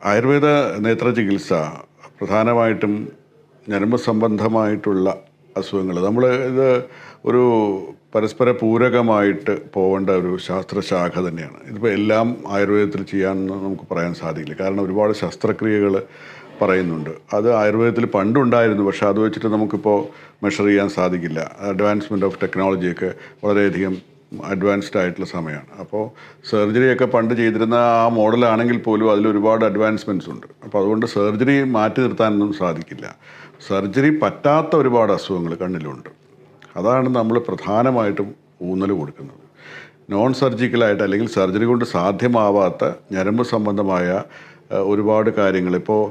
ആയുർവേദ നേത്ര ചികിത്സ പ്രധാനമായിട്ടും ഞരമ്പ് സംബന്ധമായിട്ടുള്ള അസുഖങ്ങൾ നമ്മൾ ഇത് ഒരു പരസ്പര പൂരകമായിട്ട് പോകേണ്ട ഒരു ശാസ്ത്രശാഖ തന്നെയാണ്. ഇതിപ്പോൾ എല്ലാം ആയുർവേദത്തിൽ ചെയ്യാമെന്ന് നമുക്ക് പറയാൻ സാധിക്കില്ല. കാരണം ഒരുപാട് ശസ്ത്രക്രിയകൾ പറയുന്നുണ്ട്. അത് ആയുർവേദത്തിൽ പണ്ടുണ്ടായിരുന്നു, പക്ഷേ അത് വെച്ചിട്ട് നമുക്കിപ്പോൾ മെഷർ ചെയ്യാൻ സാധിക്കില്ല. അഡ്വാൻസ്മെൻറ്റ് ഓഫ് ടെക്നോളജിയൊക്കെ വളരെയധികം അഡ്വാൻസ്ഡ് ആയിട്ടുള്ള സമയമാണ്. അപ്പോൾ സർജറിയൊക്കെ പണ്ട് ചെയ്തിരുന്ന ആ മോഡലാണെങ്കിൽ പോലും അതിലൊരുപാട് അഡ്വാൻസ്മെൻറ്റ്സ് ഉണ്ട്. അപ്പോൾ അതുകൊണ്ട് സർജറി മാറ്റി നിർത്താനൊന്നും സാധിക്കില്ല. സർജറി പറ്റാത്ത ഒരുപാട് അസുഖങ്ങൾ കണ്ണിലുണ്ട്. അതാണ് നമ്മൾ പ്രധാനമായിട്ടും ഊന്നൽ കൊടുക്കുന്നത്. നോൺ സർജിക്കലായിട്ട് അല്ലെങ്കിൽ സർജറി കൊണ്ട് സാധ്യമാവാത്ത ഞരമ്പ് സംബന്ധമായ ഒരുപാട് കാര്യങ്ങൾ. ഇപ്പോൾ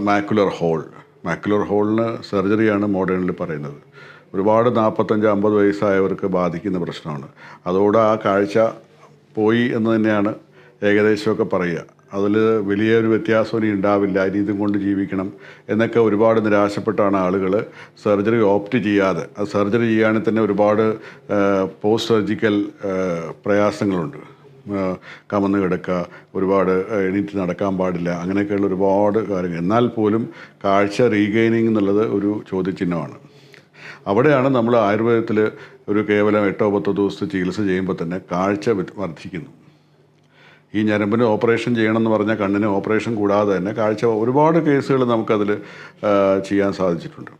മാക്കുലർ ഹോളിന് സർജറിയാണ് മോഡേണിൽ പറയുന്നത്. ഒരുപാട് 45-50 വയസ്സായവർക്ക് ബാധിക്കുന്ന പ്രശ്നമാണ്. അതോടെ ആ കാഴ്ച പോയി എന്ന് തന്നെയാണ് ഏകദേശമൊക്കെ പറയുക. അതിൽ വലിയൊരു വ്യത്യാസം ഇനി ഉണ്ടാവില്ല, ഇനി ഇതും കൊണ്ട് ജീവിക്കണം എന്നൊക്കെ ഒരുപാട് നിരാശപ്പെട്ടാണ് ആളുകൾ സർജറി ഓപ്റ്റ് ചെയ്യാതെ. അത് സർജറി ചെയ്യുകയാണെങ്കിൽ തന്നെ ഒരുപാട് പോസ്റ്റ് സർജിക്കൽ പ്രയാസങ്ങളുണ്ട്. കമന്ന് കിടക്കുക, ഒരുപാട് എണീറ്റ് നടക്കാൻ പാടില്ല, അങ്ങനെയൊക്കെയുള്ള ഒരുപാട് കാര്യങ്ങൾ. എന്നാൽ പോലും കാഴ്ച റീഗെയിനിങ് എന്നുള്ളത് ഒരു ചോദ്യചിഹ്നമാണ്. അവിടെയാണ് നമ്മൾ ആയുർവേദത്തിൽ ഒരു കേവലം 8-10 ദിവസത്തെ ചികിത്സ ചെയ്യുമ്പോൾ തന്നെ കാഴ്ച വർദ്ധിക്കുന്നു. ഈ ഞരമ്പിന് ഓപ്പറേഷൻ ചെയ്യണമെന്ന് പറഞ്ഞാൽ കണ്ണിന് ഓപ്പറേഷൻ കൂടാതെ തന്നെ കാഴ്ച ഒരുപാട് കേസുകൾ നമുക്കതിൽ ചെയ്യാൻ സാധിച്ചിട്ടുണ്ട്.